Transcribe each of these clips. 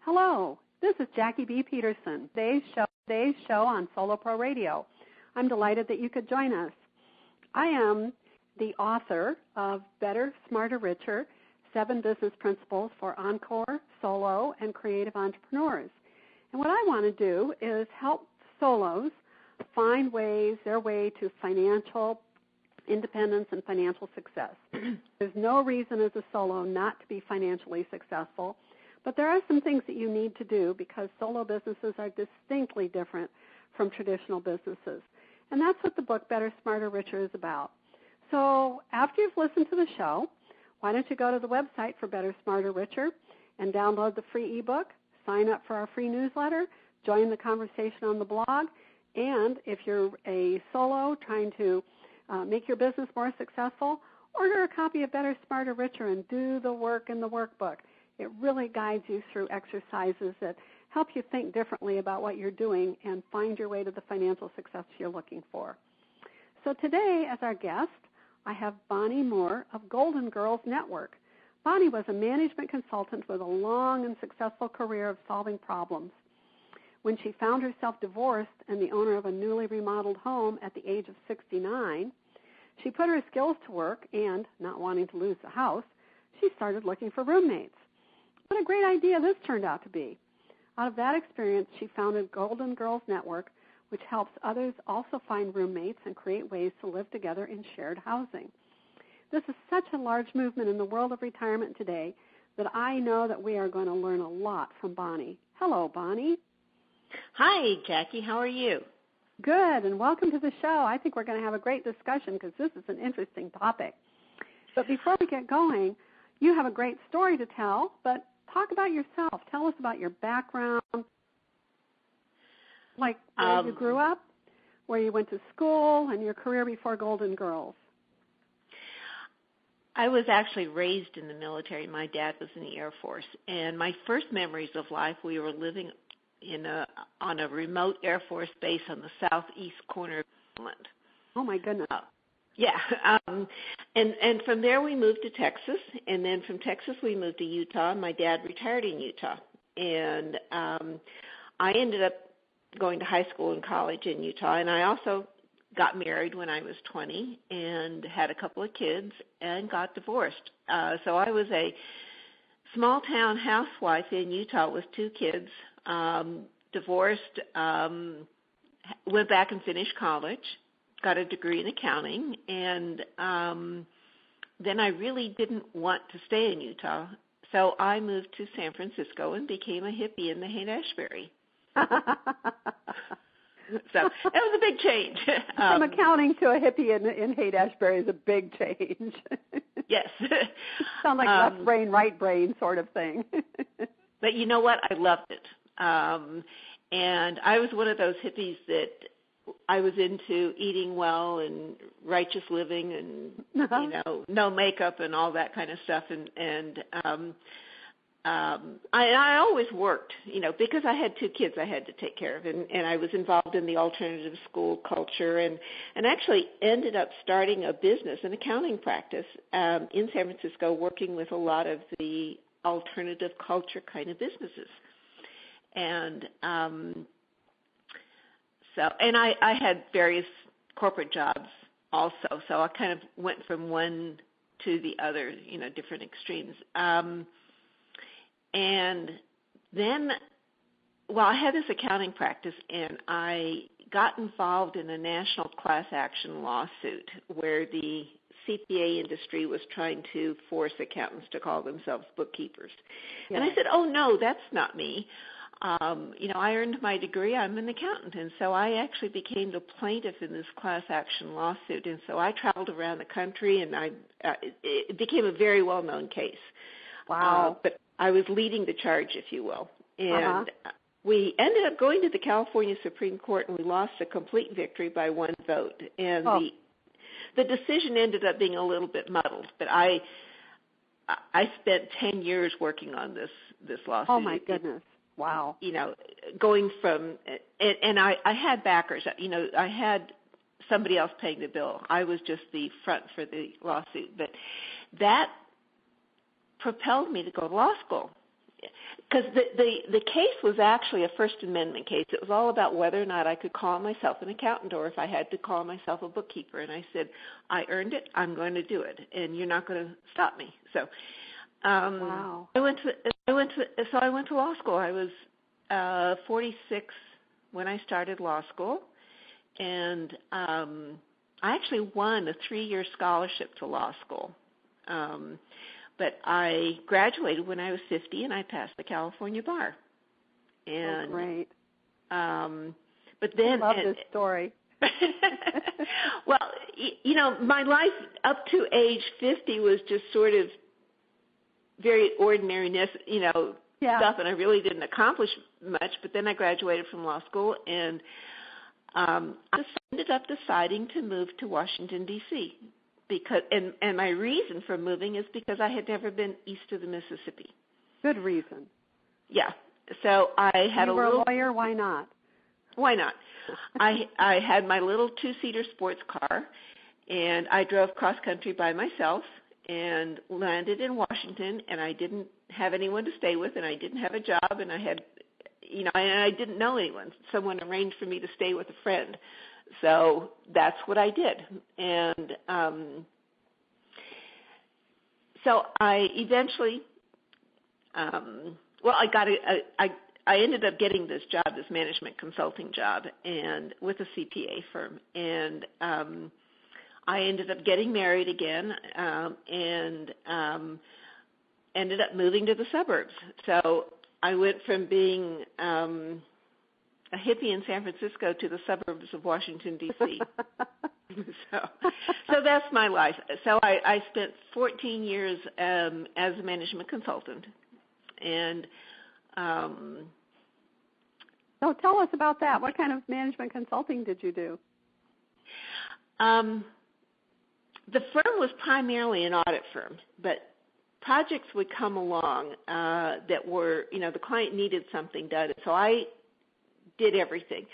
Hello, this is Jackie B. Peterson, today's show on Solo Pro Radio. I'm delighted that you could join us. I am the author of Better, Smarter, Richer, 7 Business Principles for Encore, Solo, and Creative Entrepreneurs. And what I want to do is help solos find their way to financial independence and financial success. There's no reason as a solo not to be financially successful, but there are some things that you need to do because solo businesses are distinctly different from traditional businesses. And that's what the book Better, Smarter, Richer is about. So after you've listened to the show, why don't you go to the website for Better, Smarter, Richer and download the free ebook, sign up for our free newsletter, join the conversation on the blog, and if you're a solo trying to make your business more successful, order a copy of Better, Smarter, Richer and do the work in the workbook. It really guides you through exercises that help you think differently about what you're doing and find your way to the financial success you're looking for. So today, as our guest, I have Bonnie Moore of Golden Girls Network. Bonnie was a management consultant with a long and successful career of solving problems. When she found herself divorced and the owner of a newly remodeled home at the age of 69, she put her skills to work and, not wanting to lose the house, she started looking for roommates. What a great idea this turned out to be. Out of that experience, she founded Golden Girls Network, which helps others also find roommates and create ways to live together in shared housing. This is such a large movement in the world of retirement today that I know that we are going to learn a lot from Bonnie. Hello, Bonnie. Hi, Jackie. How are you? Good, and welcome to the show. I think we're going to have a great discussion because this is an interesting topic. But before we get going, you have a great story to tell, but talk about yourself. Tell us about your background, like where you grew up, where you went to school, and your career before Golden Girls. I was actually raised in the military. My dad was in the Air Force, and my first memories of life, we were living on a remote Air Force base on the southeast corner of England. Oh, my goodness. And from there we moved to Texas, and then from Texas we moved to Utah. My dad retired in Utah, and I ended up going to high school and college in Utah, and I also got married when I was 20 and had a couple of kids and got divorced. So I was a small-town housewife in Utah with 2 kids, divorced, went back and finished college, got a degree in accounting, and then I really didn't want to stay in Utah, so I moved to San Francisco and became a hippie in the Haight-Ashbury. So that was a big change. From accounting to a hippie in Haight-Ashbury is a big change. Yes. Sounds like left brain, right brain sort of thing. But you know what? I loved it. And I was one of those hippies that I was into eating well and righteous living and, no makeup and all that kind of stuff. And I always worked, because I had 2 kids I had to take care of. And I was involved in the alternative school culture and actually ended up starting a business, an accounting practice in San Francisco, working with a lot of the alternative culture kind of businesses. And I had various corporate jobs also, so I kind of went from one to the other, different extremes. And then, I had this accounting practice, and I got involved in a national class action lawsuit where the CPA industry was trying to force accountants to call themselves bookkeepers. Yeah. And I said, oh, no, that's not me. I earned my degree. I'm an accountant. And so I actually became the plaintiff in this class action lawsuit. And so I traveled around the country, and it became a very well-known case. Wow. But I was leading the charge, if you will. And we ended up going to the California Supreme Court, and we lost a complete victory by 1 vote. And the decision ended up being a little bit muddled. But I spent 10 years working on this lawsuit. Oh, my goodness. Wow. Going from, and I had backers. I had somebody else paying the bill. I was just the front for the lawsuit. But that propelled me to go to law school. Because the case was actually a First Amendment case. It was all about whether or not I could call myself an accountant or if I had to call myself a bookkeeper. And I said, I earned it. I'm going to do it, and you're not going to stop me. So, wow. I went to law school. I was 46 when I started law school, and I actually won a 3-year scholarship to law school. But I graduated when I was 50, and I passed the California bar. And, great. But then, I love this story. Well, my life up to age 50 was just sort of very ordinariness, stuff, and I really didn't accomplish much. But then I graduated from law school, and I ended up deciding to move to Washington, D.C., because and my reason for moving is because I had never been east of the Mississippi. Good reason. Yeah. So I had you were a lawyer. Why not? Why not? I had my little 2-seater sports car, and I drove cross country by myself and landed in Washington. And I didn't have anyone to stay with, and I didn't have a job, and I had, and I didn't know anyone. Someone arranged for me to stay with a friend. So that's what I did. And so I eventually, I ended up getting this job, this management consulting job, and with a CPA firm. And I ended up getting married again and ended up moving to the suburbs. So I went from being a hippie in San Francisco to the suburbs of Washington, D.C. So that's my life. So I spent 14 years as a management consultant. And so tell us about that. What kind of management consulting did you do? The firm was primarily an audit firm, but projects would come along that were, the client needed something done. So I did everything.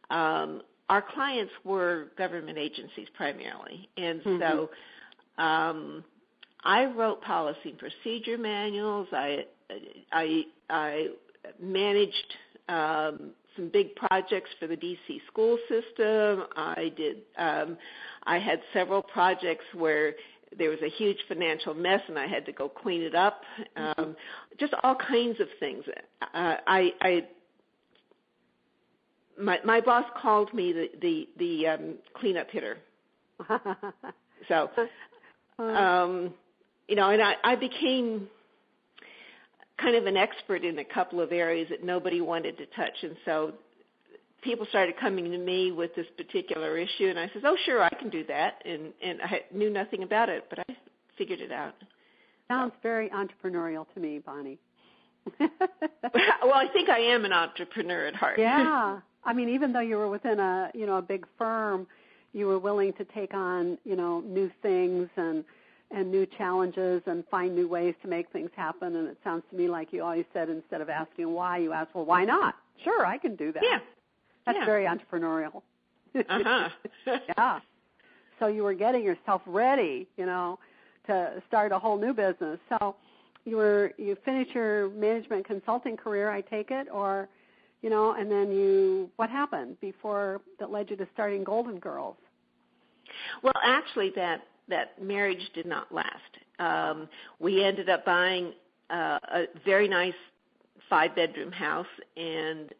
Our clients were government agencies primarily, and so I wrote policy and procedure manuals. I managed some big projects for the DC school system. I had several projects where there was a huge financial mess and I had to go clean it up. Just all kinds of things. My boss called me the cleanup hitter. So, and I became kind of an expert in a couple of areas that nobody wanted to touch, and so people started coming to me with this particular issue, and I said, "Oh, sure, I can do that," and I knew nothing about it, but I figured it out. Sounds very entrepreneurial to me, Bonnie. Well, I think I am an entrepreneur at heart. Yeah. I mean, even though you were within a big firm, you were willing to take on, new things and new challenges and find new ways to make things happen. And it sounds to me like you always said, instead of asking why, you asked, well, why not? Sure, I can do that. Yeah. That's very entrepreneurial. Uh-huh. Yeah. So you were getting yourself ready, to start a whole new business. So you finished your management consulting career, I take it, or and then what happened before that led you to starting Golden Girls? Well, actually, that marriage did not last. We ended up buying a very nice 5-bedroom house and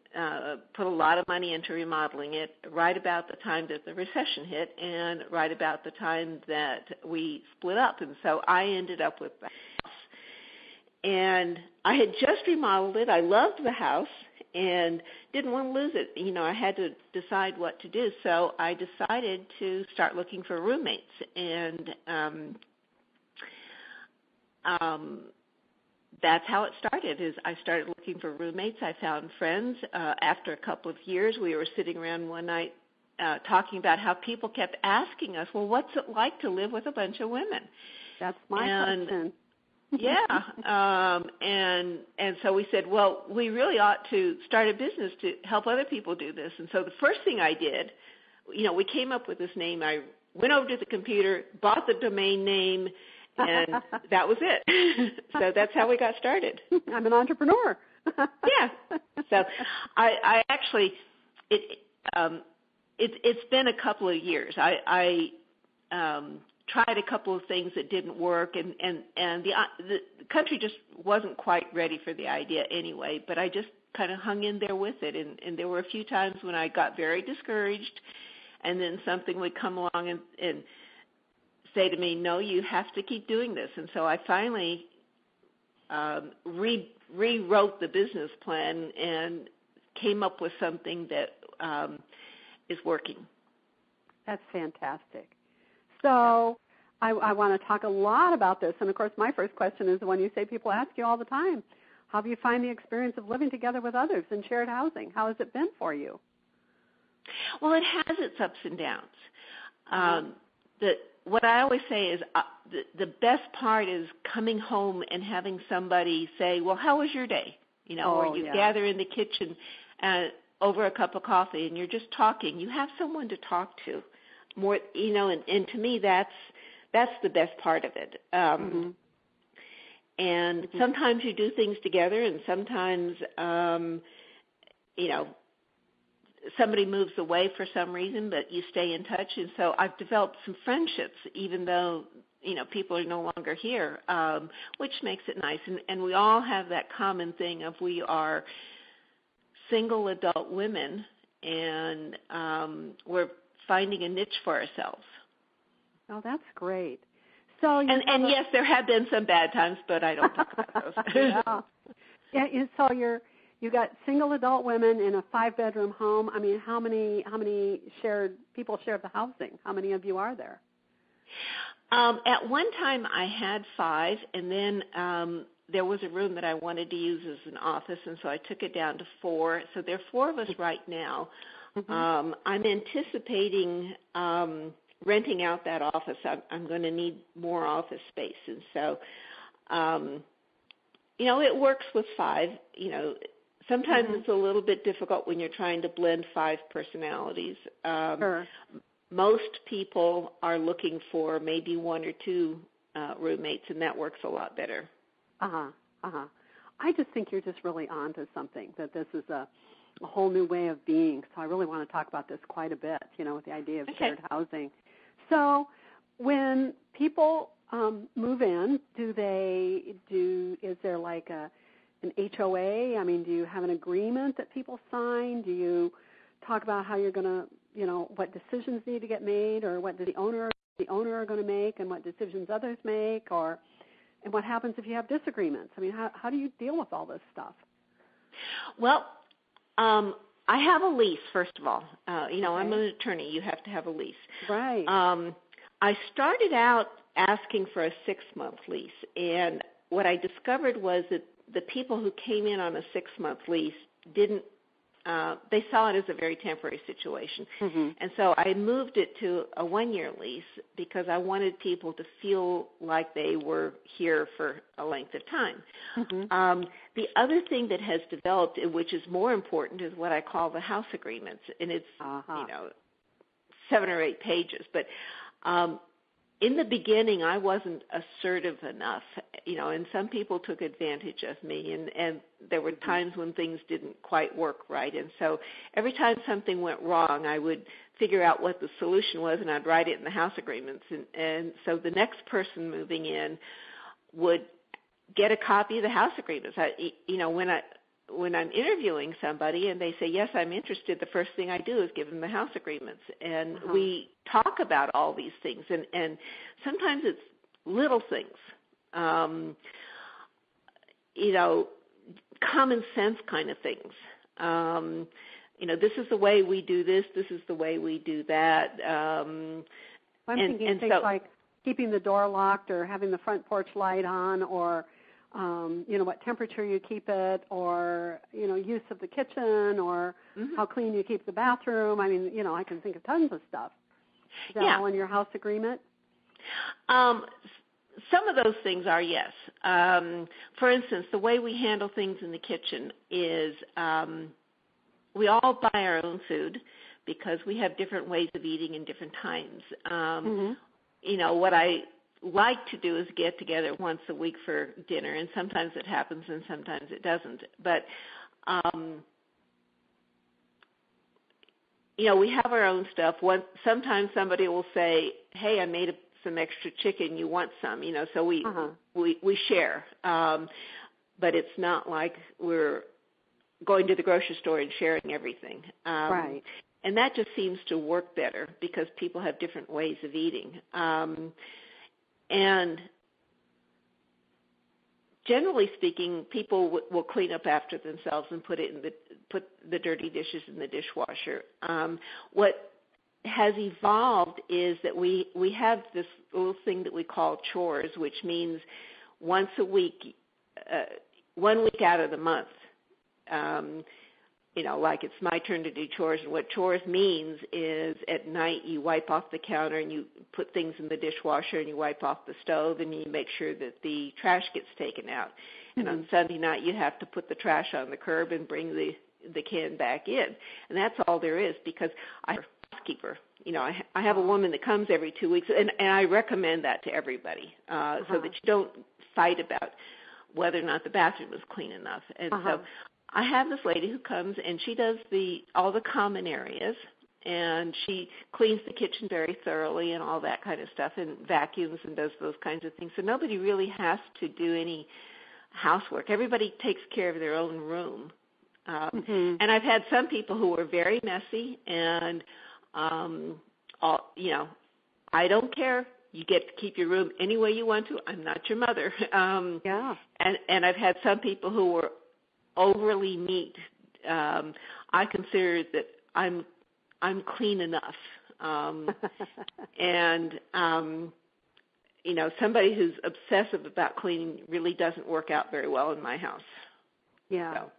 put a lot of money into remodeling it right about the time that the recession hit and right about the time that we split up. And so I ended up with the house. And I had just remodeled it. I loved the house and didn't want to lose it. I had to decide what to do. So I decided to start looking for roommates. And that's how it started, is I started looking for roommates. I found friends. After a couple of years, we were sitting around one night talking about how people kept asking us, well, what's it like to live with a bunch of women? That's my question. Yeah, and so we said, well, we really ought to start a business to help other people do this. And so the first thing I did we came up with this name. I went over to the computer, bought the domain name, and that was it. So that's how we got started. I'm an entrepreneur. Yeah. So I actually, it's been a couple of years. I tried a couple of things that didn't work, and the country just wasn't quite ready for the idea anyway, but I just kind of hung in there with it, and there were a few times when I got very discouraged, and then something would come along and say to me, no, you have to keep doing this. And so I finally rewrote the business plan and came up with something that is working. That's fantastic. So I want to talk a lot about this. And, of course, my first question is the one you say people ask you all the time. How do you find the experience of living together with others in shared housing? How has it been for you? Well, it has its ups and downs. What I always say is the best part is coming home and having somebody say, well, how was your day? Or you gather in the kitchen over a cup of coffee and you're just talking. You have someone to talk to. More, and to me, that's the best part of it. And sometimes you do things together, and sometimes, somebody moves away for some reason, but you stay in touch. And so I've developed some friendships, even though, people are no longer here, which makes it nice. And we all have that common thing of we are single adult women, and we're finding a niche for ourselves. Oh, that's great. So and yes, there have been some bad times, but I don't talk about those. Yeah. So you got single adult women in a 5-bedroom home. I mean, how many people share the housing? How many of you are there? At one time, I had 5, and then there was a room that I wanted to use as an office, and so I took it down to 4. So there are 4 of us right now. I'm anticipating renting out that office. I'm going to need more office space, and so, it works with 5. Sometimes it's a little bit difficult when you're trying to blend 5 personalities. Sure. Most people are looking for maybe 1 or 2 roommates, and that works a lot better. I just think you're just really onto something, that this is a whole new way of being. So I really want to talk about this quite a bit, with the idea of shared housing. So when people move in, is there like an HOA? I mean, do you have an agreement that people sign? Do you talk about how you're going to, what decisions need to get made, or what the owner are going to make, and what decisions others make, and what happens if you have disagreements? I mean, how do you deal with all this stuff? Well, I have a lease, first of all. I'm an attorney. You have to have a lease. Right. I started out asking for a 6-month lease, and what I discovered was that the people who came in on a 6-month lease they saw it as a very temporary situation. And so I moved it to a 1-year lease because I wanted people to feel like they were here for a length of time. The other thing that has developed, which is more important, is what I call the house agreements, and it's 7 or 8 pages. But in the beginning, I wasn't assertive enough, and some people took advantage of me, and there were times when things didn't quite work right. And so every time something went wrong, I would figure out what the solution was, and I'd write it in the house agreements. And so the next person moving in would get a copy of the house agreements. When I'm interviewing somebody and they say, yes, I'm interested, the first thing I do is give them the house agreements. And we talk about all these things. And sometimes it's little things, common sense kind of things. This is the way we do this. This is the way we do that. I'm thinking things like keeping the door locked, or having the front porch light on, or what temperature you keep it, or, use of the kitchen, or how clean you keep the bathroom. I mean, I can think of tons of stuff. Is that all in your house agreement? Some of those things are, yes. For instance, the way we handle things in the kitchen is we all buy our own food, because we have different ways of eating in different times. You know, what I like to do is get together once a week for dinner, and sometimes it happens and sometimes it doesn't. But, you know, we have our own stuff. Sometimes somebody will say, hey, I made some extra chicken, you want some, you know, so we share. But it's not like we're going to the grocery store and sharing everything. Right. And that just seems to work better because people have different ways of eating. And generally speaking, people will clean up after themselves and put the dirty dishes in the dishwasher. What has evolved is that we have this little thing that we call chores, which means once a week, 1 week out of the month, you know, like it's my turn to do chores. And what chores means is at night you wipe off the counter and you put things in the dishwasher and you wipe off the stove and you make sure that the trash gets taken out. And on Sunday night you have to put the trash on the curb and bring the can back in. And that's all there is, because I'm a housekeeper. You know, I have a woman that comes every 2 weeks, and I recommend that to everybody so that you don't fight about whether or not the bathroom is clean enough. And so I have this lady who comes, and she does all the common areas, and she cleans the kitchen very thoroughly and all that kind of stuff, and vacuums and does those kinds of things. So nobody really has to do any housework. Everybody takes care of their own room. And I've had some people who were very messy, and, you know, I don't care. You get to keep your room any way you want to. I'm not your mother. And I've had some people who were overly neat. I consider that I'm clean enough. And you know, somebody who's obsessive about cleaning really doesn't work out very well in my house. So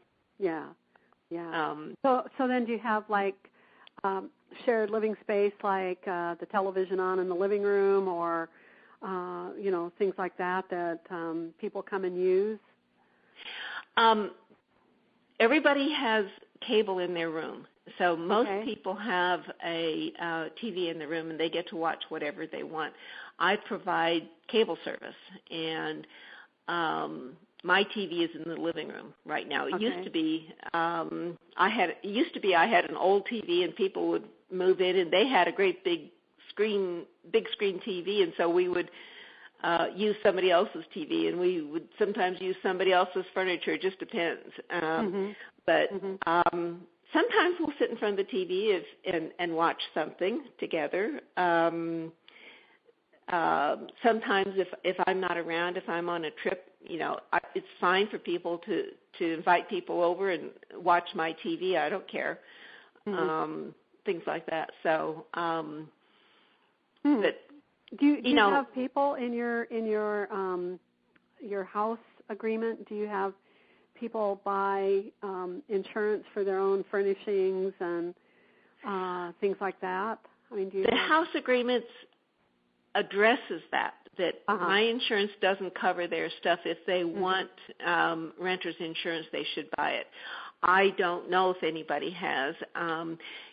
then do you have like shared living space, like the television on in the living room, or you know, things like that people come and use? Everybody has cable in their room. So most people have a TV in the room, and they get to watch whatever they want. I provide cable service, and my TV is in the living room right now. It used to be I had an old TV, and people would move in, and they had a great big screen TV, and so we would use somebody else's TV, and we would sometimes use somebody else's furniture. It just depends. But sometimes we'll sit in front of the TV and watch something together. Sometimes if I'm not around, if I'm on a trip, you know, it's fine for people to invite people over and watch my TV. I don't care. Things like that. So, but do you have people in your house agreement? Do you have people buy insurance for their own furnishings and things like that? I mean, the house agreements addresses that my insurance doesn't cover their stuff. If they want renter's insurance, they should buy it. I don't know if anybody has.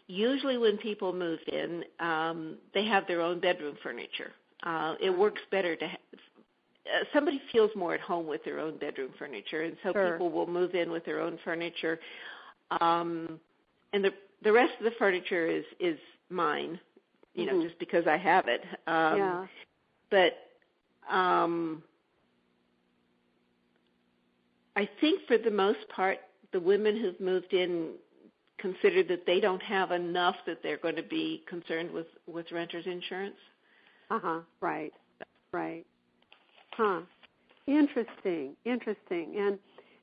Usually when people move in, they have their own bedroom furniture. It works better to somebody feels more at home with their own bedroom furniture, and so people will move in with their own furniture. And the rest of the furniture is mine, you know, just because I have it. But I think for the most part, the women who've moved in consider that they don't have enough that they're going to be concerned with renter's insurance. Right. Interesting.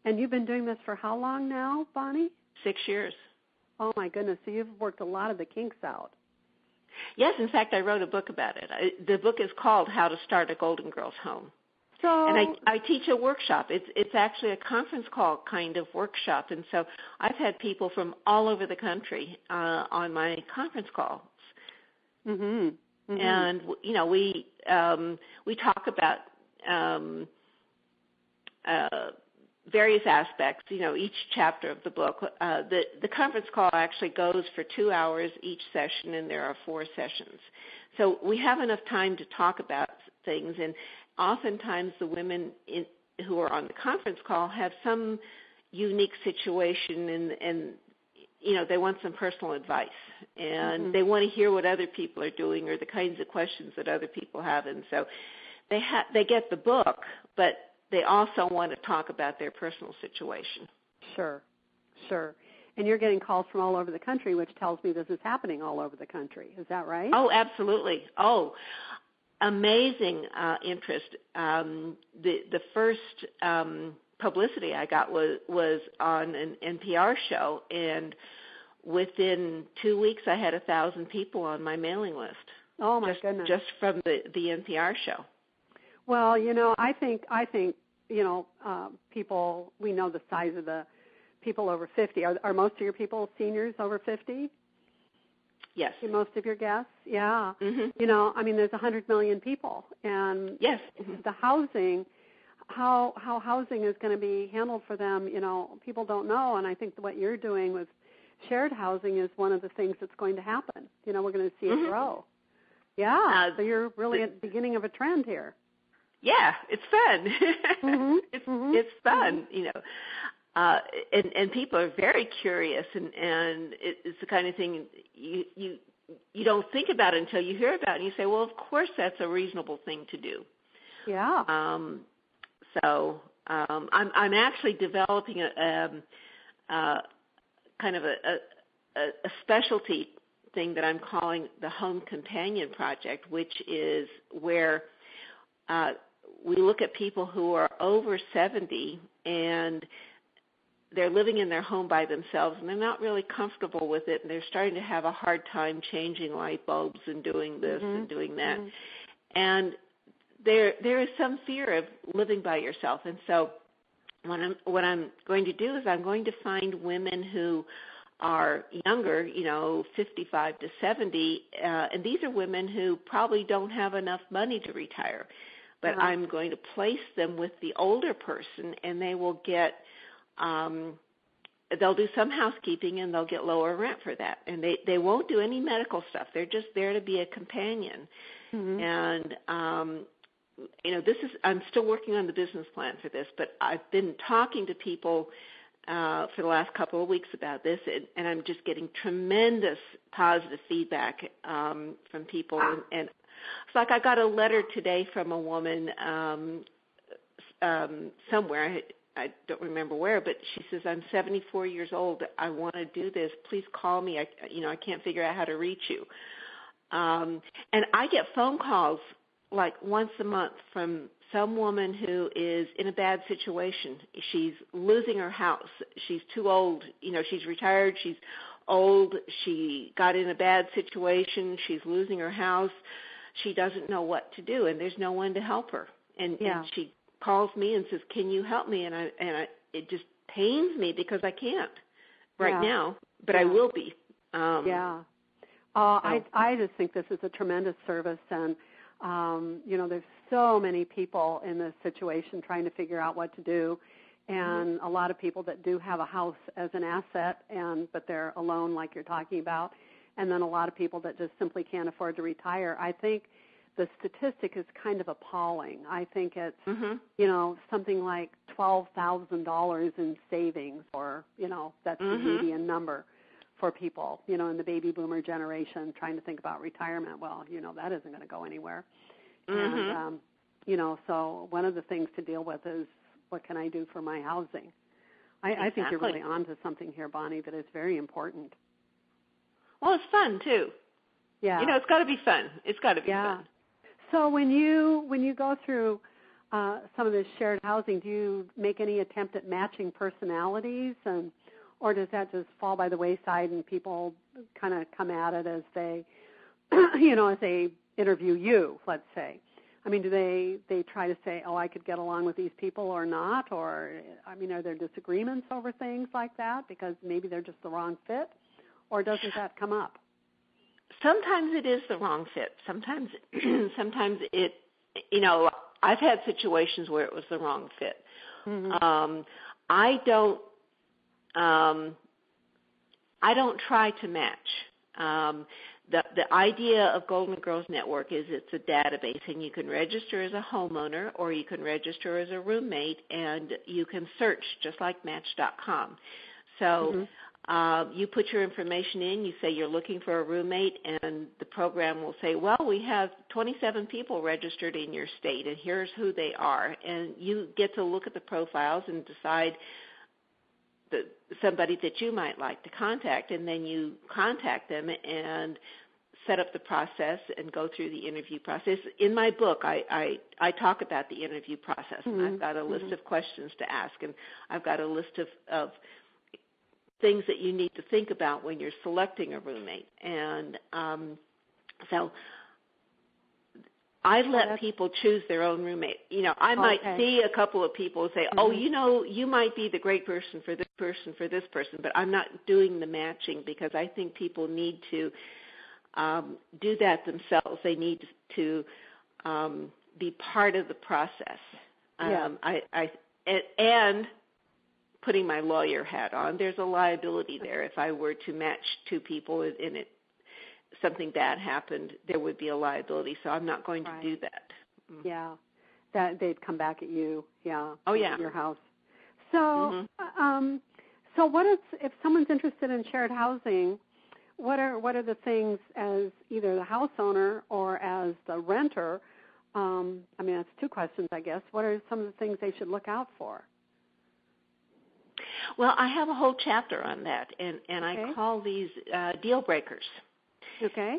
And you've been doing this for how long now, Bonnie? 6 years. Oh my goodness! So you've worked a lot of the kinks out. Yes, in fact, I wrote a book about it. The book is called How to Start a Golden Girls Home. And I teach a workshop. It's actually a conference call kind of workshop, and so I've had people from all over the country on my conference calls. And you know, we talk about various aspects, each chapter of the book. The conference call actually goes for 2 hours each session, and there are 4 sessions. So we have enough time to talk about things, and oftentimes the women who are on the conference call have some unique situation, and they want some personal advice, and they want to hear what other people are doing or the kinds of questions that other people have, and so they get the book, but they also want to talk about their personal situation. Sure. And you're getting calls from all over the country, which tells me this is happening all over the country. Is that right? Oh, absolutely. Oh, amazing interest. The first publicity I got was on an NPR show, and within 2 weeks I had 1,000 people on my mailing list. Oh, my goodness. Just from the NPR show. Well, I think people, we know the size of the people over 50. Are most of your people seniors over 50? Yes. Most of your guests? Yeah. Mm-hmm. There's 100 million people. And yes. The housing, how housing is going to be handled for them, people don't know. And I think what you're doing with shared housing is one of the things that's going to happen. We're going to see it grow. Yeah. So you're really at the beginning of a trend here. Yeah, it's fun. It's fun, and people are very curious, and it's the kind of thing you don't think about it until you hear about it, and you say, well, of course that's a reasonable thing to do. Yeah. So I'm actually developing a kind of a specialty thing that I'm calling the Home Companion Project, which is where we look at people who are over 70 and they're living in their home by themselves and they're not really comfortable with it, and they're starting to have a hard time changing light bulbs and doing this and doing that. And there is some fear of living by yourself. And so what I'm going to do is I'm going to find women who are younger, 55 to 70, and these are women who probably don't have enough money to retire. But I'm going to place them with the older person, and they will get, they'll do some housekeeping, and they'll get lower rent for that. And they won't do any medical stuff. They're just there to be a companion. And, I'm still working on the business plan for this, but I've been talking to people for the last couple of weeks about this, and I'm just getting tremendous positive feedback from people. And it's like I got a letter today from a woman somewhere. I don't remember where, but she says, I'm 74 years old. I want to do this. Please call me. I can't figure out how to reach you. And I get phone calls like once a month from some woman who is in a bad situation. She's losing her house. She's too old. She's retired. She's old. She got in a bad situation. She's losing her house. She doesn't know what to do, and there's no one to help her. And she calls me and says, "Can you help me?" And it just pains me because I can't right now, but I will be. I just think this is a tremendous service, and there's so many people in this situation trying to figure out what to do, and a lot of people that do have a house as an asset, but they're alone, like you're talking about. And then a lot of people that just simply can't afford to retire. I think the statistic is kind of appalling. I think it's, something like $12,000 in savings, or, that's the median number for people, in the baby boomer generation trying to think about retirement. Well, that isn't going to go anywhere. And, so one of the things to deal with is, what can I do for my housing? I think you're really onto something here, Bonnie, that is very important. Well, it's fun too. Yeah. It's got to be fun. It's got to be fun. So when you go through some of this shared housing, do you make any attempt at matching personalities, or does that just fall by the wayside and people kind of come at it as they, as they interview you, let's say? Do they try to say, oh, I could get along with these people or not? Or, are there disagreements over things like that because maybe they're just the wrong fit? Or doesn't that come up? Sometimes it is the wrong fit. Sometimes it, I've had situations where it was the wrong fit. Mm-hmm. I don't try to match. The idea of Golden Girls Network is it's a database, and you can register as a homeowner or you can register as a roommate, and you can search just like Match.com. So you put your information in, you say you're looking for a roommate, and the program will say, well, we have 27 people registered in your state, and here's who they are. And you get to look at the profiles and decide somebody that you might like to contact, and then you contact them and set up the process and go through the interview process. In my book, I talk about the interview process, and I've got a list of questions to ask, and I've got a list of things that you need to think about when you're selecting a roommate. And so I let people choose their own roommate. You know, I might see a couple of people and say, oh, you know, you might be the great person for this person, but I'm not doing the matching because I think people need to do that themselves. They need to be part of the process. And putting my lawyer hat on, there's a liability there. If I were to match two people and something bad happened, there would be a liability. So I'm not going to do that. Yeah, that they'd come back at you. Yeah. Oh yeah. At your house. So, so what if someone's interested in shared housing? What are the things as either the house owner or as the renter? I mean, that's two questions, I guess. What are some of the things they should look out for? Well, I have a whole chapter on that, and I call these deal breakers. Okay.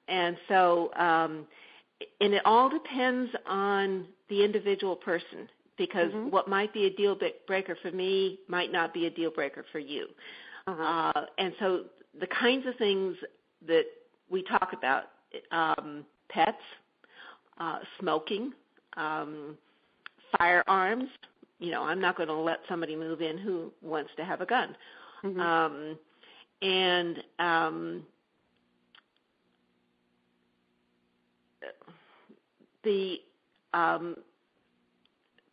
And so, and it all depends on the individual person, because what might be a deal breaker for me might not be a deal breaker for you. And so the kinds of things that we talk about, pets, smoking, firearms. You know, I'm not going to let somebody move in who wants to have a gun. The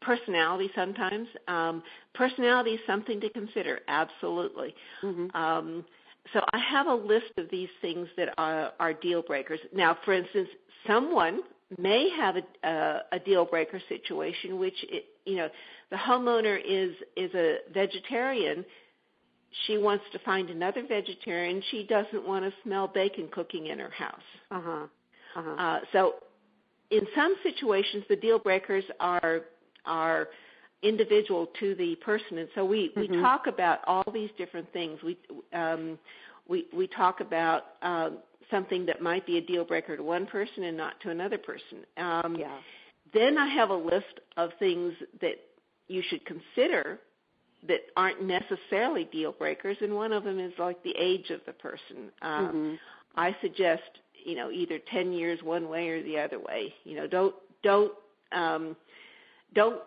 personality sometimes. Personality is something to consider, absolutely. So I have a list of these things that are deal breakers. Now, for instance, someone may have a deal breaker situation, which, the homeowner is a vegetarian. She wants to find another vegetarian. She doesn't want to smell bacon cooking in her house. So in some situations, the deal breakers are individual to the person, and so we talk about all these different things. We talk about something that might be a deal breaker to one person and not to another person. Then I have a list of things that you should consider that aren't necessarily deal breakers, and one of them is like the age of the person. I suggest, either 10 years one way or the other way. Don't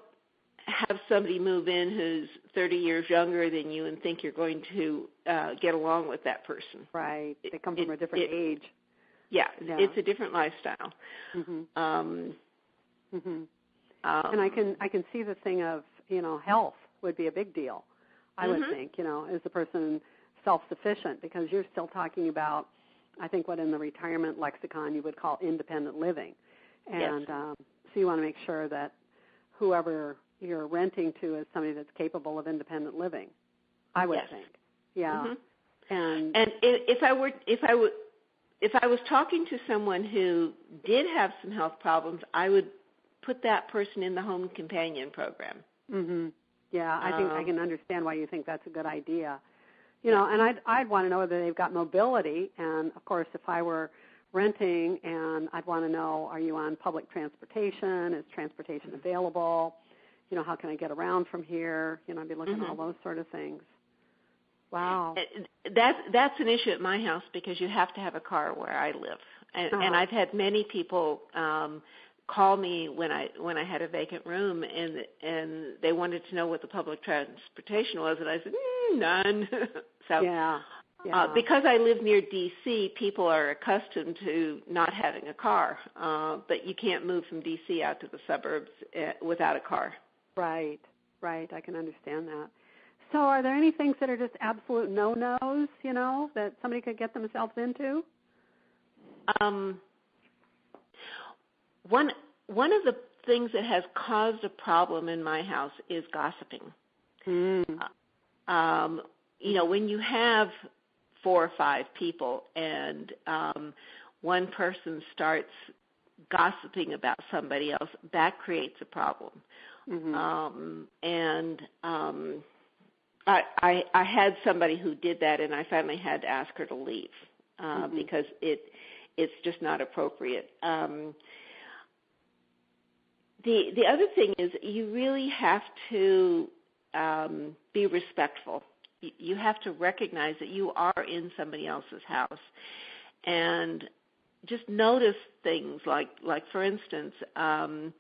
have somebody move in who's 30 years younger than you and think you're going to get along with that person. Right. They come from a different age. Yeah, it's a different lifestyle. And I can see the thing of, health would be a big deal, I would think, is the person self-sufficient, because you're still talking about, I think, what in the retirement lexicon you would call independent living. And so you want to make sure that whoever you're renting to is somebody that's capable of independent living, I would think. Yeah. And if I was talking to someone who did have some health problems, I would put that person in the home companion program. Yeah, I think I can understand why you think that's a good idea. And I'd want to know whether they've got mobility. And, of course, if I were renting, and I'd want to know, are you on public transportation? Is transportation available? How can I get around from here? I'd be looking at all those sort of things. Wow. That's an issue at my house, because you have to have a car where I live. And I've had many people call me when I had a vacant room, and they wanted to know what the public transportation was, and I said, none. So because I live near D.C., people are accustomed to not having a car, but you can't move from D.C. out to the suburbs without a car. Right. Right. I can understand that. So are there any things that are just absolute no-nos, that somebody could get themselves into? One of the things that has caused a problem in my house is gossiping. When you have 4 or 5 people and one person starts gossiping about somebody else, that creates a problem. I had somebody who did that, and I finally had to ask her to leave because it's just not appropriate. The other thing is you really have to be respectful. You have to recognize that you are in somebody else's house, and just notice things like for instance, I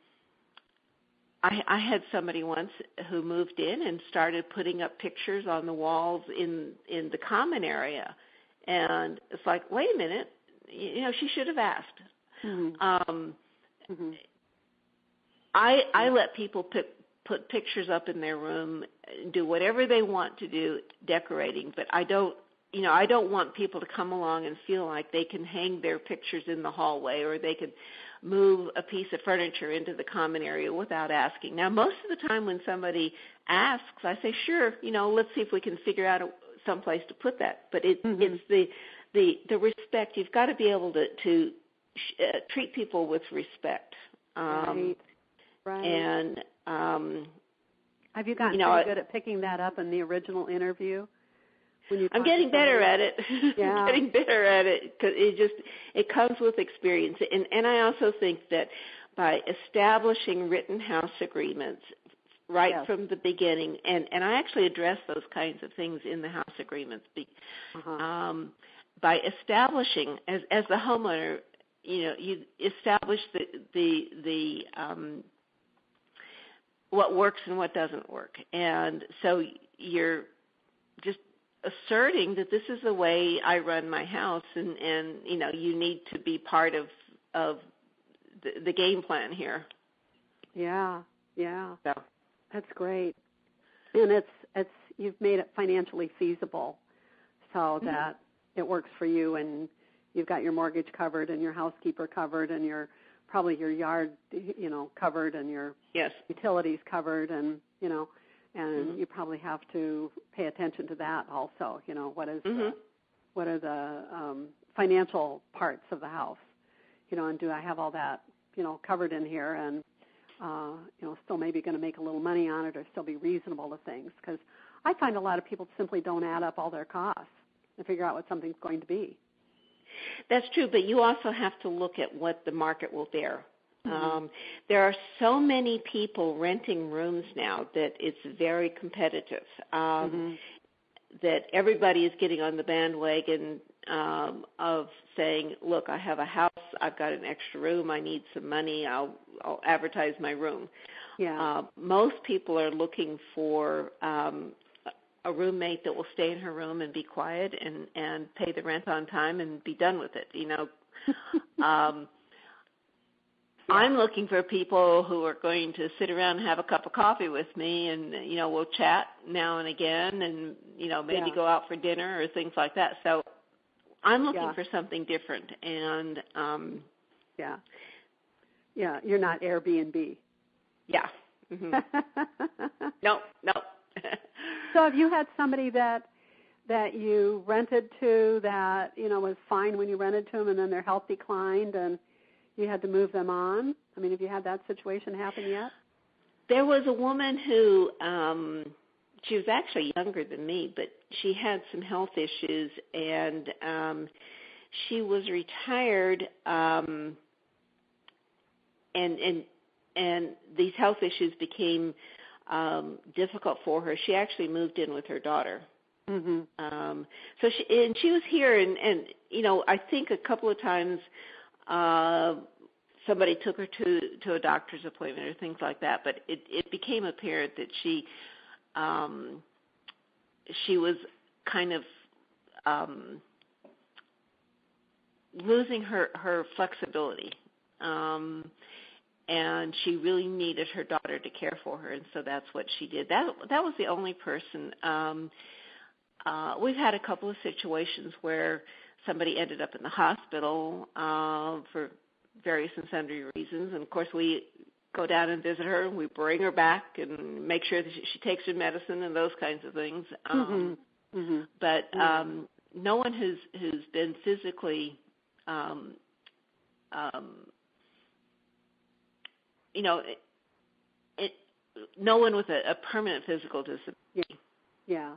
had somebody once who moved in and started putting up pictures on the walls in the common area, and it's like, wait a minute, she should have asked. I let people put pictures up in their room, do whatever they want to do decorating, but I don't want people to come along and feel like they can hang their pictures in the hallway or they can move a piece of furniture into the common area without asking. Now, most of the time when somebody asks, I say, sure, let's see if we can figure out some place to put that. But it's the respect. You've got to be able to treat people with respect. Right. And have you gotten pretty good at picking that up in the original interview? I'm getting better at it. Yeah. I'm getting better at it because it comes with experience. And I also think that by establishing written house agreements from the beginning, and I actually address those kinds of things in the house agreements. By establishing as the homeowner, you establish the what works and what doesn't work, and so you're just asserting that this is the way I run my house, and you need to be part of the game plan here. Yeah. So that's great, and it's you've made it financially feasible, so that it works for you, and you've got your mortgage covered, and your housekeeper covered, and your yard, covered, and your utilities covered, and you probably have to pay attention to that also. What are the financial parts of the house, and do I have all that, covered in here, and still maybe going to make a little money on it, or still be reasonable to things, because I find a lot of people simply don't add up all their costs and figure out what something's going to be. That's true, but you also have to look at what the market will bear. There are so many people renting rooms now that it's very competitive, that everybody is getting on the bandwagon of saying, look, I have a house, I've got an extra room, I need some money, I'll advertise my room. Yeah. Most people are looking for a roommate that will stay in her room and be quiet and pay the rent on time and be done with it. I'm looking for people who are going to sit around and have a cup of coffee with me, and we'll chat now and again, and maybe go out for dinner or things like that. So I'm looking for something different, and you're not Airbnb. Yeah. No. So have you had somebody that you rented to that was fine when you rented to them, and then their health declined and you had to move them on? I mean, have you had that situation happen yet? There was a woman who she was actually younger than me, but she had some health issues, and she was retired, and these health issues became difficult for her. She actually moved in with her daughter. So she was here, and I think a couple of times somebody took her to a doctor's appointment or things like that. But it became apparent that she was kind of losing her flexibility. and she really needed her daughter to care for her, and so that's what she did. That was the only person. We've had a couple of situations where somebody ended up in the hospital for various and sundry reasons, and of course we go down and visit her, and we bring her back and make sure that she takes her medicine and those kinds of things. But no one who's been physically, no one with a permanent physical disability. Yeah.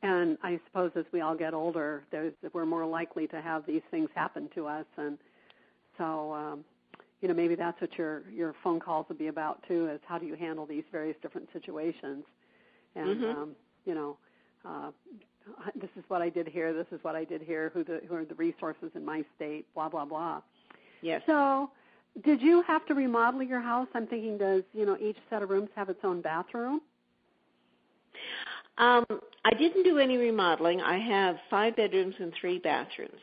And I suppose as we all get older, we're more likely to have these things happen to us, and so maybe that's what your phone calls will be about too, is how do you handle these various different situations, and this is what I did here, this is what I did here, who are the resources in my state, blah blah blah. Yes. So, did you have to remodel your house? I'm thinking, does each set of rooms have its own bathroom? I didn't do any remodeling. I have 5 bedrooms and 3 bathrooms.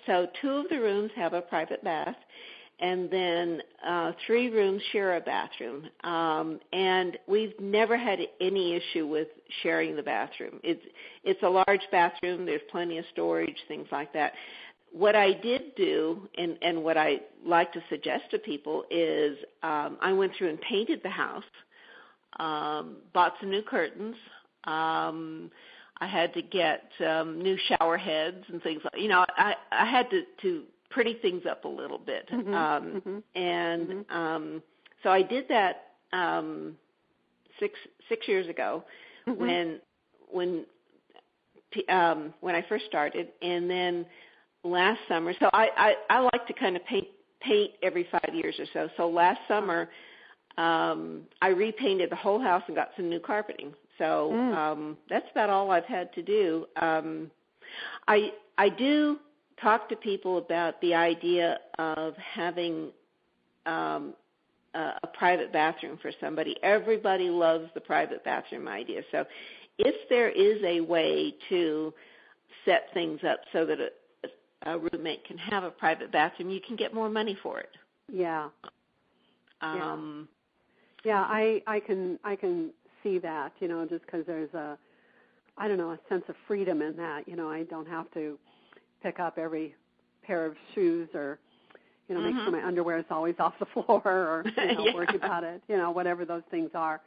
So 2 of the rooms have a private bath, and then 3 rooms share a bathroom. And we've never had any issue with sharing the bathroom. It's a large bathroom. There's plenty of storage, things like that. What I did do, and what I like to suggest to people, is I went through and painted the house, bought some new curtains. I had to get new shower heads and things like, I had to pretty things up a little bit. So I did that 6 years ago when I first started, and then last summer. So I like to kind of paint every 5 years or so. So last summer, I repainted the whole house and got some new carpeting. So that's about all I've had to do. I do talk to people about the idea of having a private bathroom for somebody. Everybody loves the private bathroom idea. So if there is a way to set things up so that a roommate can have a private bathroom, you can get more money for it. Yeah. I can see that, just because there's a sense of freedom in that. I don't have to pick up every pair of shoes or, make sure my underwear is always off the floor or, worry about it, whatever those things are.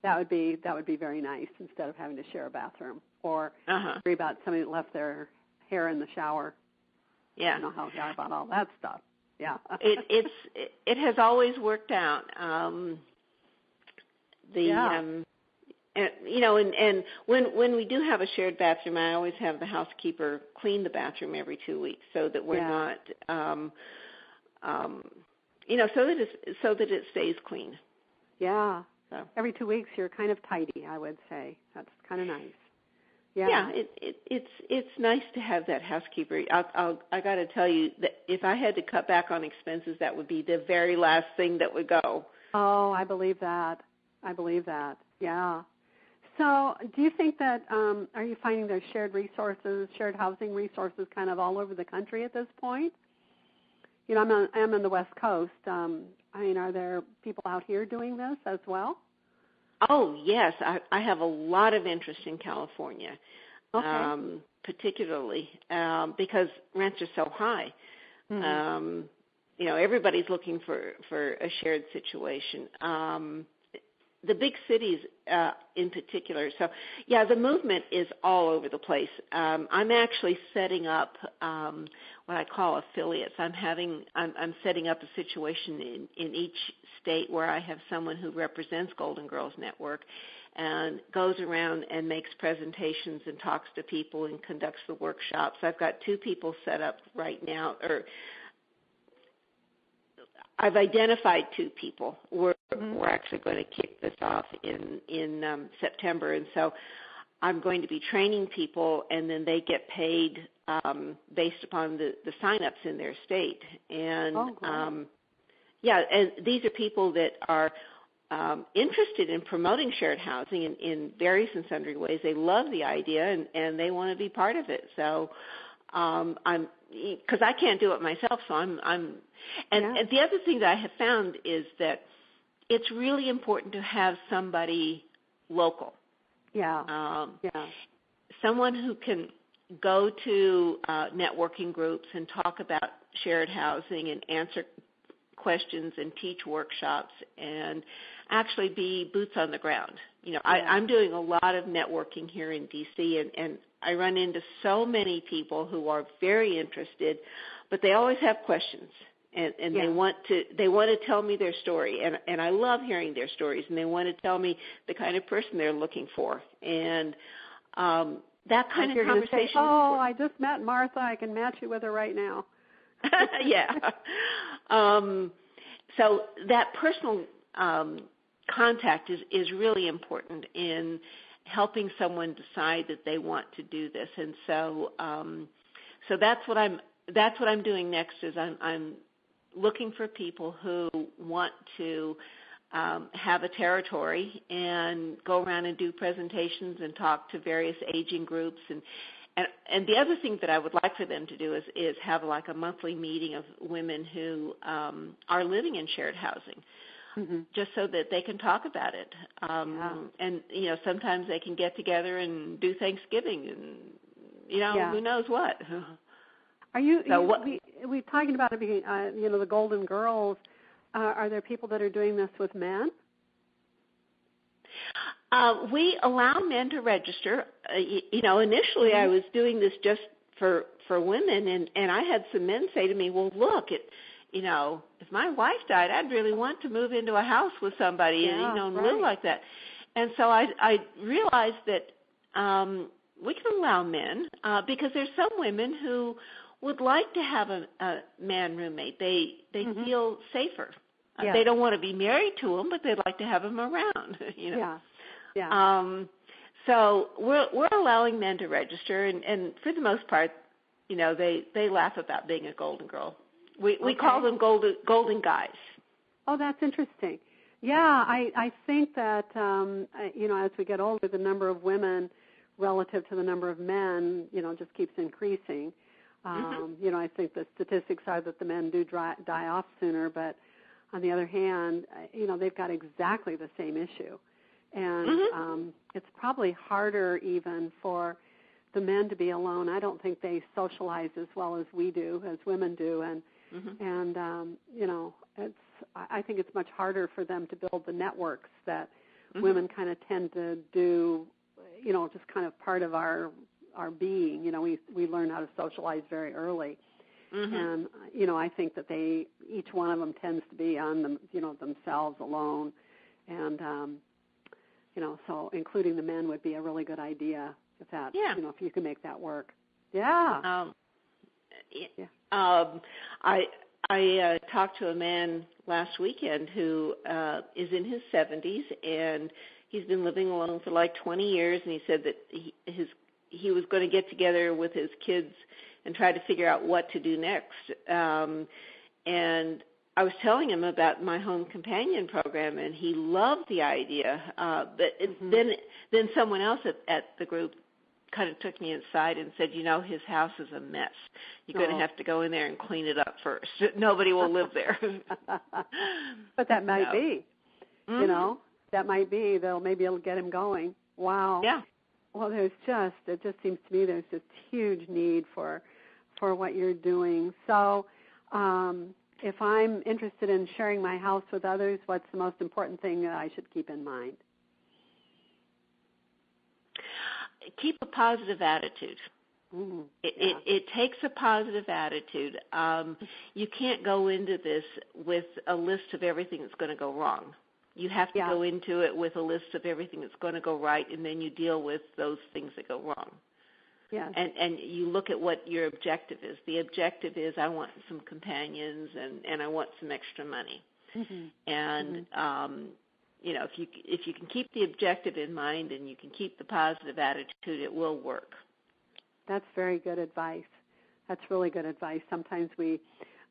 That would be very nice, instead of having to share a bathroom or worry about somebody that left their hair in the shower. Yeah. I don't know how they are about all that stuff. Yeah. It has always worked out. And when we do have a shared bathroom, I always have the housekeeper clean the bathroom every 2 weeks, so that we're not, so that it stays clean. Yeah. So. Every 2 weeks, you're kind of tidy, I would say. That's kind of nice. Yeah. It's nice to have that housekeeper. I got to tell you that if I had to cut back on expenses, that would be the very last thing that would go. Oh, I believe that. Yeah. So do you think that, are you finding there's shared housing resources kind of all over the country at this point? I'm on the West Coast. Are there people out here doing this as well? Oh, yes. I have a lot of interest in California, particularly because rents are so high. Everybody's looking for a shared situation. The big cities in particular. So, the movement is all over the place. I'm actually setting up what I call affiliates. I'm setting up a situation in each state where I have someone who represents Golden Girls Network and goes around and makes presentations and talks to people and conducts the workshops. I've got 2 people set up right now, or I've identified 2 people. We're actually going to kick this off in September, and so I'm going to be training people, and then they get paid based upon the sign-ups in their state. And and these are people that are interested in promoting shared housing in various and sundry ways. They love the idea, and they want to be part of it. So because I can't do it myself, so and the other thing that I have found is that it's really important to have somebody local. Someone who can go to networking groups and talk about shared housing and answer questions and teach workshops and actually be boots on the ground. I'm doing a lot of networking here in D.C. and I run into so many people who are very interested, but they always have questions and they want to tell me their story, and I love hearing their stories, and they want to tell me the kind of person they're looking for, and that kind of conversation. Say, I just met Martha. I can match you with her right now. So that personal contact is really important in helping someone decide that they want to do this, and so that's what I'm doing next. Is I'm looking for people who want to have a territory and go around and do presentations and talk to various aging groups, and the other thing that I would like for them to do is have like a monthly meeting of women who are living in shared housing. Just so that they can talk about it. And, sometimes they can get together and do Thanksgiving and, who knows what. Are we talking about it being, the Golden Girls, are there people that are doing this with men? We allow men to register. Initially I was doing this just for women, and I had some men say to me, well, look, if my wife died, I'd really want to move into a house with somebody and live like that. And so I realized that we can allow men because there's some women who would like to have a man roommate. They feel safer. They don't want to be married to him, but they'd like to have him around. So we're allowing men to register, and for the most part, they laugh about being a Golden Girl. We call them golden guys. Oh, that's interesting. Yeah, I think that, as we get older, the number of women relative to the number of men, just keeps increasing. I think the statistics are that the men do die off sooner, but on the other hand, they've got exactly the same issue. And it's probably harder even for the men to be alone. I don't think they socialize as well as we do, as women do, and I think it's much harder for them to build the networks that women kind of tend to do, just kind of part of our being. We learn how to socialize very early. And, I think that each one of them tends to be on them, themselves alone. And, so including the men would be a really good idea if that, if you can make that work. I talked to a man last weekend who is in his 70s, and he's been living alone for like 20 years, and he said that he was going to get together with his kids and try to figure out what to do next. And I was telling him about my home companion program, and he loved the idea. But then someone else at the group kind of took me inside and said, his house is a mess. You're going to have to go in there and clean it up first. Nobody will live there. But that might be, that might be, maybe it'll get him going. Wow. Yeah. Well, it just seems to me there's this huge need for what you're doing. So if I'm interested in sharing my house with others, what's the most important thing that I should keep in mind? Keep a positive attitude. It takes a positive attitude. You can't go into this with a list of everything that's going to go wrong. You have to go into it with a list of everything that's going to go right, and then you deal with those things that go wrong. Yes. And you look at what your objective is. The objective is I want some companions and I want some extra money. And if you can keep the objective in mind and you can keep the positive attitude, it will work. That's very good advice. That's really good advice. Sometimes we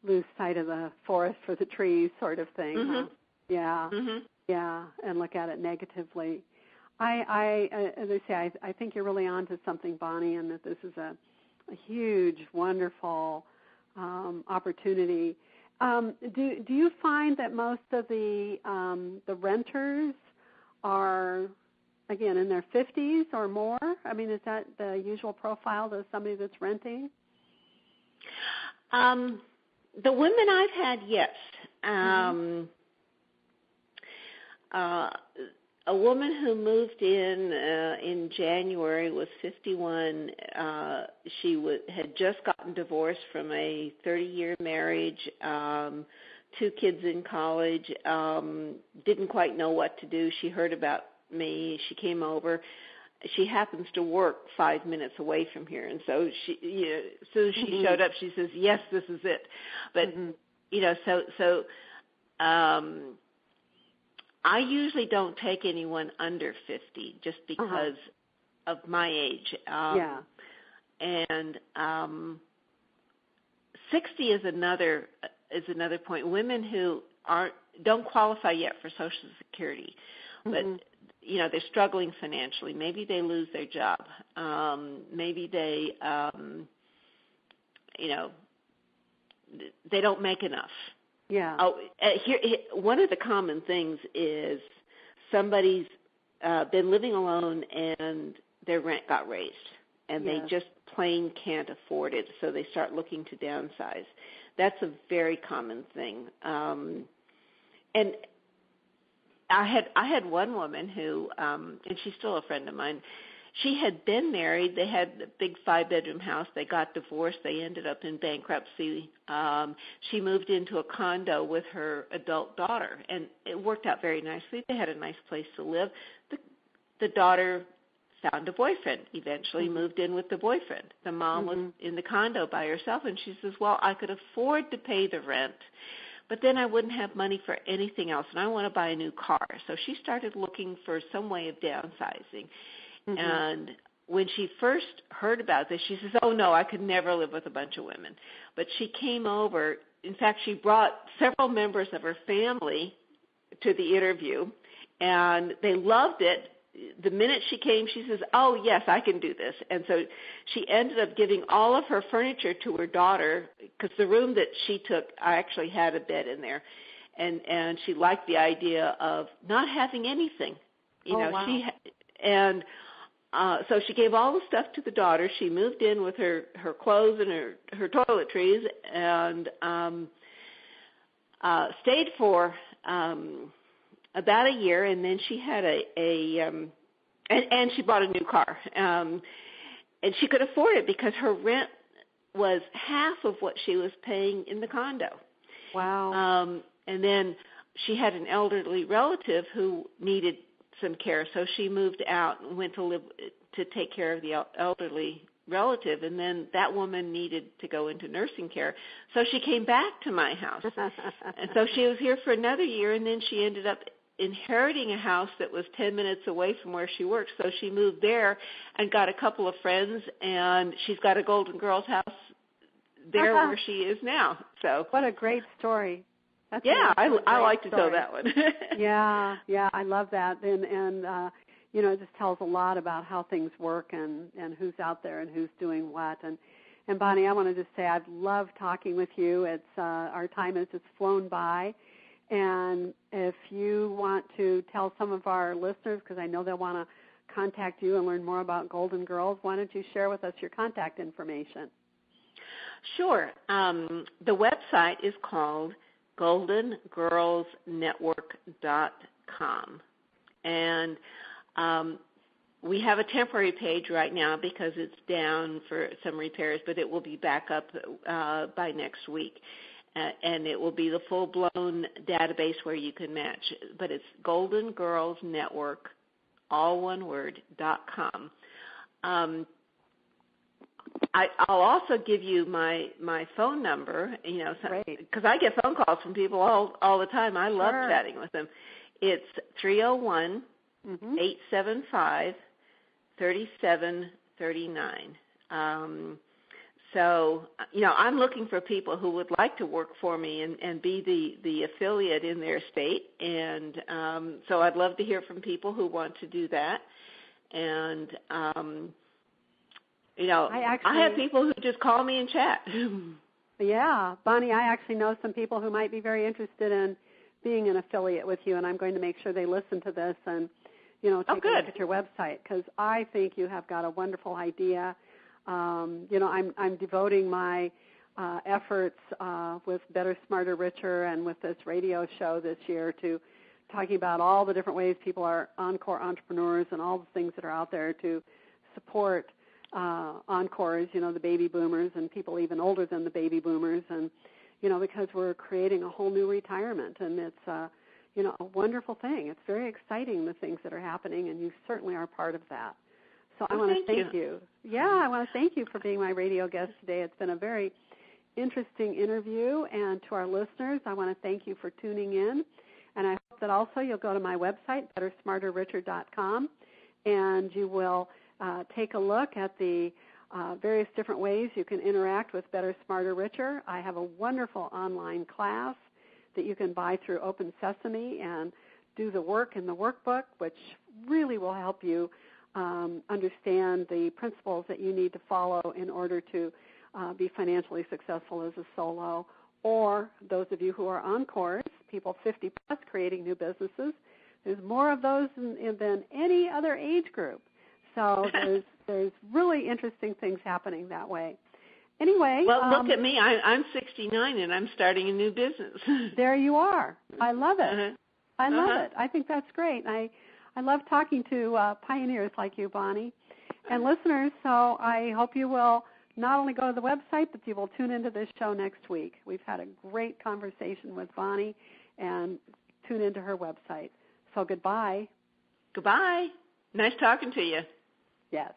lose sight of the forest for the trees sort of thing. Yeah, and look at it negatively. As I say, I think you're really on to something, Bonnie, and that this is a a huge, wonderful opportunity. Do you find that most of the renters are, again, in their 50s or more? I mean, is that the usual profile of somebody that's renting? The women I've had, yes. A woman who moved in January was 51. She had just gotten divorced from a 30-year marriage, 2 kids in college, didn't quite know what to do. She heard about me. She came over. She happens to work 5 minutes away from here, and so she, as soon as she showed up, she says, "Yes, this is it." But so I usually don't take anyone under 50 just because of my age. And 60 is another point. Women who don't qualify yet for Social Security, but they're struggling financially. Maybe they lose their job. Maybe they they don't make enough. Yeah. Here, one of the common things is somebody's been living alone and their rent got raised, and they just plain can't afford it, so they start looking to downsize. That's a very common thing. And I had one woman who, and she's still a friend of mine. She had been married. They had a big 5-bedroom house. They got divorced. They ended up in bankruptcy. She moved into a condo with her adult daughter, and it worked out very nicely. They had a nice place to live. The daughter found a boyfriend, eventually moved in with the boyfriend. The mom was in the condo by herself, and she says, well, I could afford to pay the rent, but then I wouldn't have money for anything else, and I want to buy a new car. So she started looking for some way of downsizing. And when she first heard about this, she says, oh, no, I could never live with a bunch of women. But she came over. In fact, she brought several members of her family to the interview, and they loved it. The minute she came, she says, oh, yes, I can do this. And so she ended up giving all of her furniture to her daughter, because the room that she took, I actually had a bed in there. And she liked the idea of not having anything. So she gave all the stuff to the daughter. She moved in with her clothes and her toiletries, and stayed for about a year, and then she had and she bought a new car, and she could afford it because her rent was half of what she was paying in the condo. Wow. And then she had an elderly relative who needed some care, so she moved out and went to live to take care of the elderly relative, and then that woman needed to go into nursing care, so she came back to my house. And so she was here for another year, and then she ended up inheriting a house that was 10 minutes away from where she worked, so she moved there and got a couple of friends, and she's got a Golden Girls house there where she is now. So what a great story. That's I like to tell that one. Yeah, I love that, and it just tells a lot about how things work and who's out there and who's doing what. And Bonnie, I want to just say I've loved talking with you. It's our time has just flown by, and if you want to tell some of our listeners, because I know they'll want to contact you and learn more about Golden Girls, why don't you share with us your contact information? Sure. The website is called GoldenGirlsNetwork.com. And we have a temporary page right now because it's down for some repairs, but it will be back up by next week. And it will be the full-blown database where you can match. But it's Golden Girls Network, all one word, .com. I'll also give you my phone number, because I get phone calls from people all the time. I love chatting with them. It's 301-875-3739. So, I'm looking for people who would like to work for me and be the affiliate in their state. And so I'd love to hear from people who want to do that. And You know, I have people who just call me and chat. Yeah, Bonnie, I actually know some people who might be very interested in being an affiliate with you, and I'm going to make sure they listen to this and, you know, take a look at your website, because I think you have got a wonderful idea. You know, I'm devoting my efforts with Better, Smarter, Richer and with this radio show this year to talking about all the different ways people are encore entrepreneurs and all the things that are out there to support encores, you know, the baby boomers and people even older than the baby boomers, and, you know, because we're creating a whole new retirement, and it's, you know, a wonderful thing. It's very exciting, the things that are happening, and you certainly are part of that. So I want to thank you. Yeah, I want to thank you for being my radio guest today. It's been a very interesting interview, and to our listeners, I want to thank you for tuning in, and I hope that also you'll go to my website, bettersmarterricher.com, and you will take a look at the various different ways you can interact with Better, Smarter, Richer. I have a wonderful online class that you can buy through Open Sesame and do the work in the workbook, which really will help you understand the principles that you need to follow in order to be financially successful as a solo, or those of you who are encores, people 50 plus creating new businesses. There's more of those than any other age group. So there's really interesting things happening that way. Anyway. Well, look at me. I'm 69 and I'm starting a new business. There you are. I love it. I love it. I think that's great. I love talking to pioneers like you, Bonnie. And listeners, so I hope you will not only go to the website, but you will tune into this show next week. We've had a great conversation with Bonnie, and tune into her website. So goodbye. Goodbye. Nice talking to you. Yes.